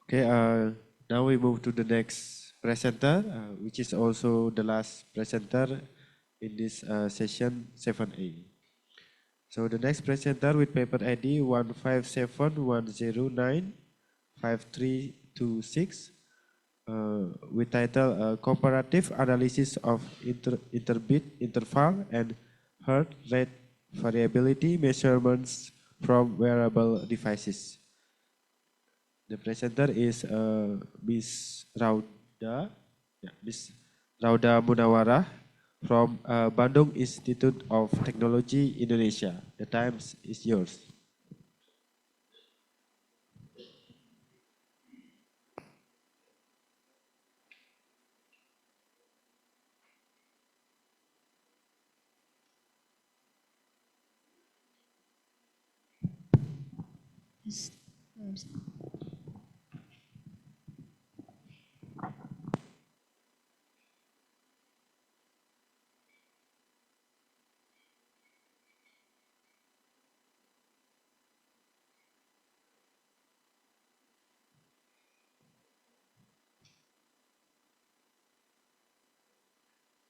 Okay, now we move to the next presenter, which is also the last presenter in this session 7A. So the next presenter with paper ID 15710953326 with title Comparative Analysis of Interbit Interval and Heart Rate Variability Measurements from Wearable Devices. The presenter is Miss Rauda, Miss Rauda Munawarah from Bandung Institute of Technology, Indonesia. The time is yours. Yes.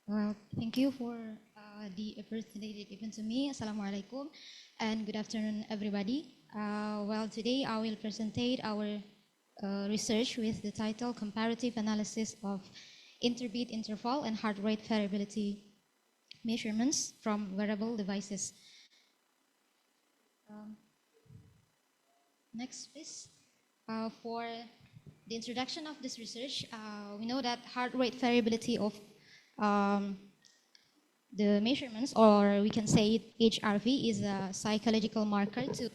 Well, thank you for the opportunity given to me. Assalamualaikum and good afternoon, everybody. Well, today I will present our research with the title Comparative Analysis of Interbeat Interval and Heart Rate Variability Measurements from Wearable Devices. Next, please. For the introduction of this research, we know that heart rate variability of the measurements, or we can say HRV, is a psychological marker to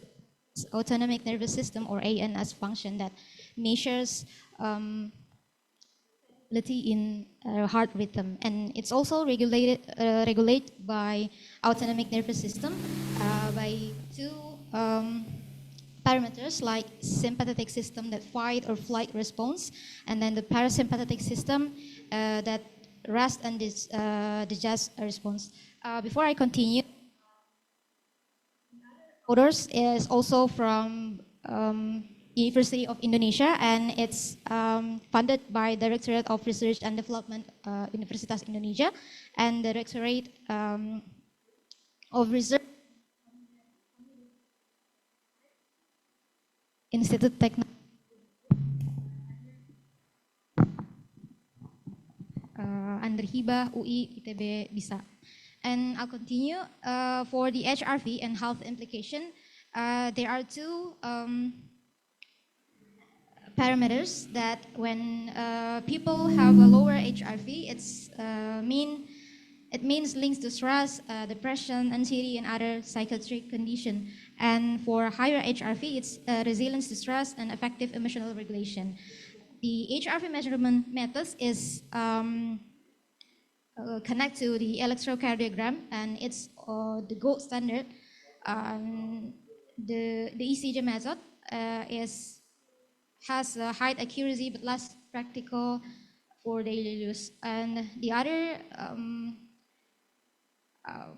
autonomic nervous system, or ANS function, that measures in heart rhythm, and it's also regulated by autonomic nervous system by two parameters, like sympathetic system, that fight or flight response, and then the parasympathetic system that rest and digest response. Before I continue, Odors is also from University of Indonesia, and it's funded by Directorate of Research and Development, Universitas Indonesia, and Directorate of Research, Institute Technology, under Hibah UI ITB BISA. And I'll continue. For the HRV and health implication, there are two parameters that when people have a lower HRV, it means links to stress, depression, anxiety, and other psychiatric condition. And for higher HRV, it's resilience to stress and effective emotional regulation. The HRV measurement methods is connect to the electrocardiogram, and it's the gold standard. The ECG method has a high accuracy but less practical for daily use. And the other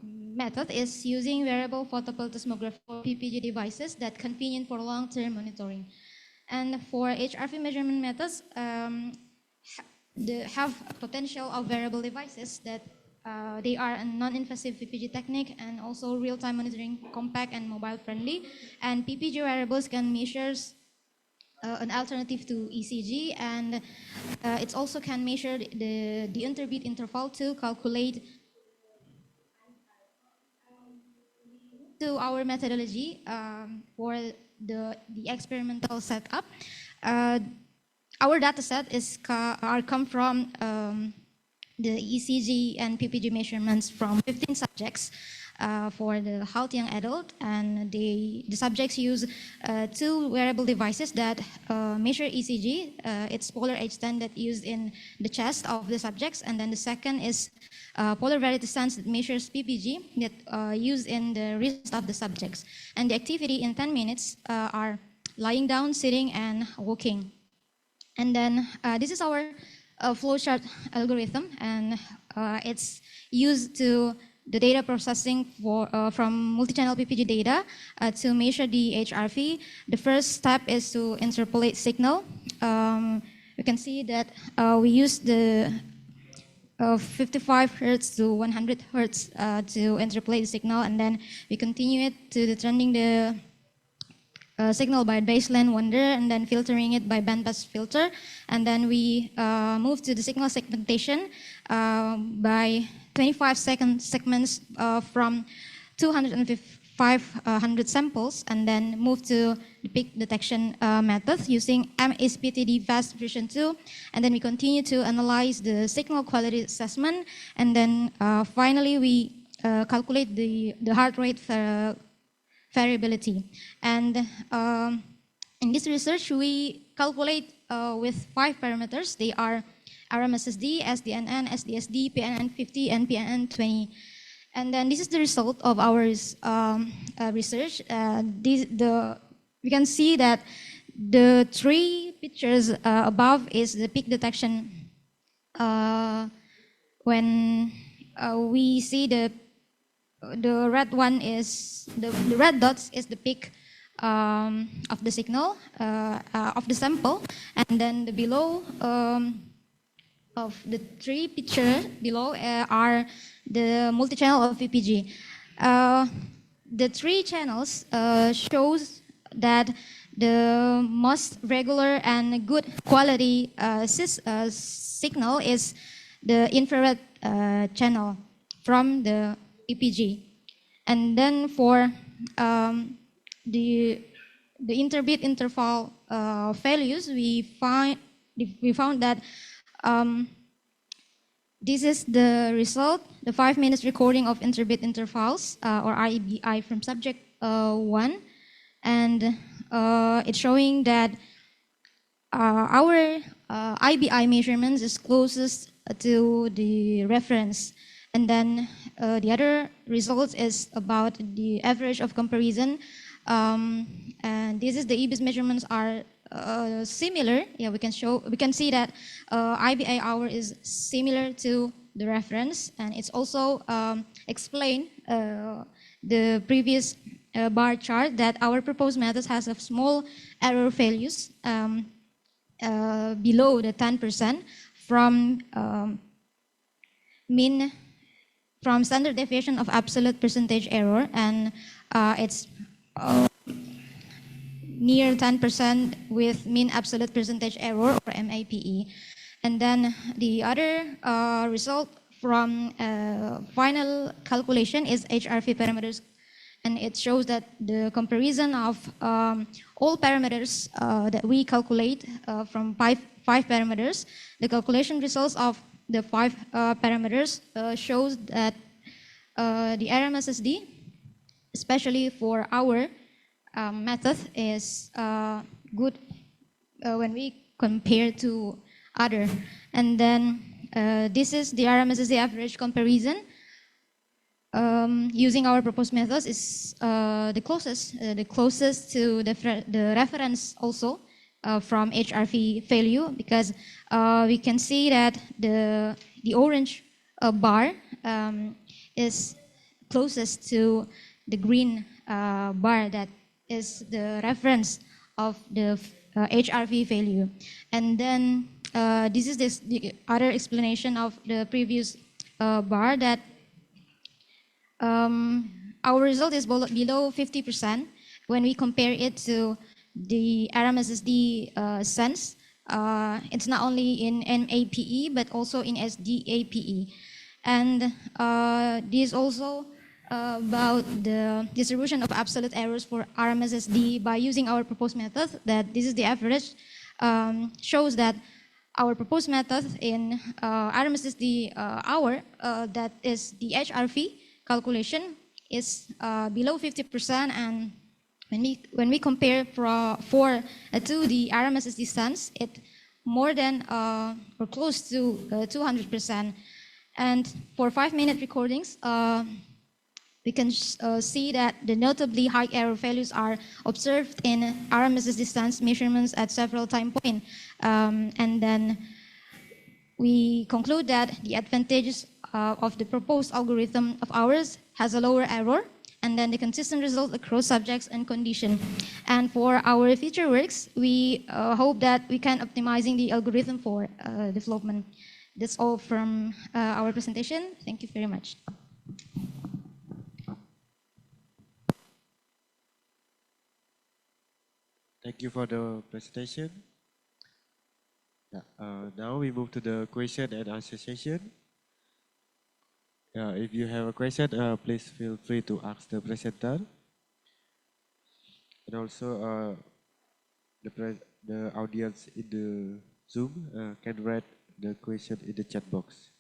method is using wearable photoplethysmography or PPG devices that convenient for long-term monitoring. And for HRV measurement methods, have potential of wearable devices that they are a non-invasive PPG technique, and also real-time monitoring, compact and mobile friendly. And PPG wearables can measure an alternative to ECG, and it also can measure the interbeat interval to calculate to our methodology for the experimental setup. Our data set come from the ECG and PPG measurements from 15 subjects for the healthy young adult, and the subjects use two wearable devices that measure ECG. It's polar H10 that used in the chest of the subjects, and then the second is polar variety sense that measures PPG that used in the wrist of the subjects. And the activity in 10 minutes are lying down, sitting, and walking. And then this is our flowchart algorithm, and it's used to the data processing from multi-channel PPG data to measure the HRV. The first step is to interpolate signal we can see that we use the 55 hertz to 100 hertz to interpolate the signal, and then we continue it to determining the signal by baseline wonder, and then filtering it by bandpass filter, and then we move to the signal segmentation by 25-second segments from 500 samples, and then move to the peak detection method using MSPTD fast version 2, and then we continue to analyze the signal quality assessment, and then finally we calculate the heart rate variability. And in this research, we calculate with 5 parameters. They are RMSSD, SDNN, SDSD, PNN50, and PNN20. And then this is the result of our research. We can see that the 3 pictures above is the peak detection. When we see the red one is the red dots is the peak of the signal of the sample, and then the below of the 3 picture below are the multi-channel of VPG. The 3 channels shows that the most regular and good quality signal is the infrared channel from the EPG. And then for the interbit interval values, we found that this is the result, the 5 minutes recording of interbit intervals, or IBI from subject 1. And it's showing that our IBI measurements is closest to the reference. And then the other result is about the average of comparison. And this is the EBIS measurements are similar. Yeah, we can see that IBI hour is similar to the reference, and it's also explained the previous bar chart that our proposed method has a small error values below the 10% from mean from standard deviation of absolute percentage error, and it's near 10% with mean absolute percentage error, or MAPE. And then the other result from final calculation is HRV parameters, and it shows that the comparison of all parameters that we calculate from five parameters, the calculation results of the 5 parameters shows that the RMSSD, especially for our method, is good when we compare to other. And then this is the RMSSD average comparison. Using our proposed methods is the closest to the reference also from HRV value, because we can see that the orange bar is closest to the green bar that is the reference of the HRV value. And then this is the other explanation of the previous bar, that our result is below 50% when we compare it to the RMSSD sense. It's not only in MAPE but also in SDAPE. And this also about the distribution of absolute errors for RMSSD by using our proposed method, that this is the average, shows that our proposed method in RMSSD hour, that is the HRV calculation, is below 50%, and when we compare to the RMSSD sense, it more than or close to 200%. And for 5-minute recordings, we can see that the notably high error values are observed in RMSSD sense measurements at several time points. And then we conclude that the advantages of the proposed algorithm of ours has a lower error, and then the consistent result across subjects and condition. And for our future works, we hope that we can optimizing the algorithm for development. That's all from our presentation. Thank you very much. Thank you for the presentation. Yeah, now we move to the question and answer session. If you have a question, please feel free to ask the presenter. And also, the audience in the Zoom can write the question in the chat box.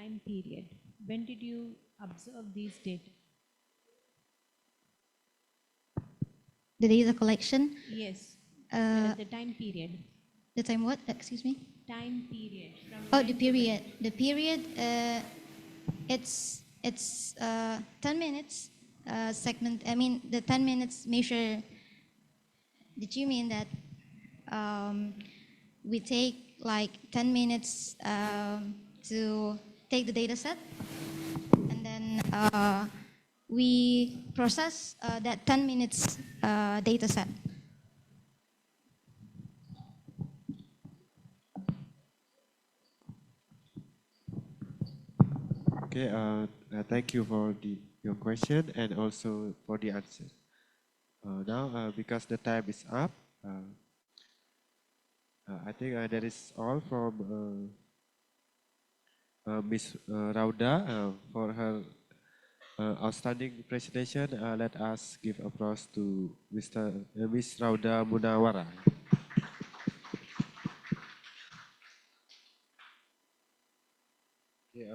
Time period. When did you observe these data? The data collection, Yes, the time period. the time what? Excuse me? Time period. From Oh, when the to period. The period, it's 10 minutes segment. I mean, the 10 minutes measure. Did you mean that we take like 10 minutes to take the data set, and then we process that 10 minutes data set? Okay, thank you for your question and also for the answer. Now, because the time is up, I think that is all from Ms. Rauda for her outstanding presentation. Let us give applause to Ms. Rauda Munawara. Okay,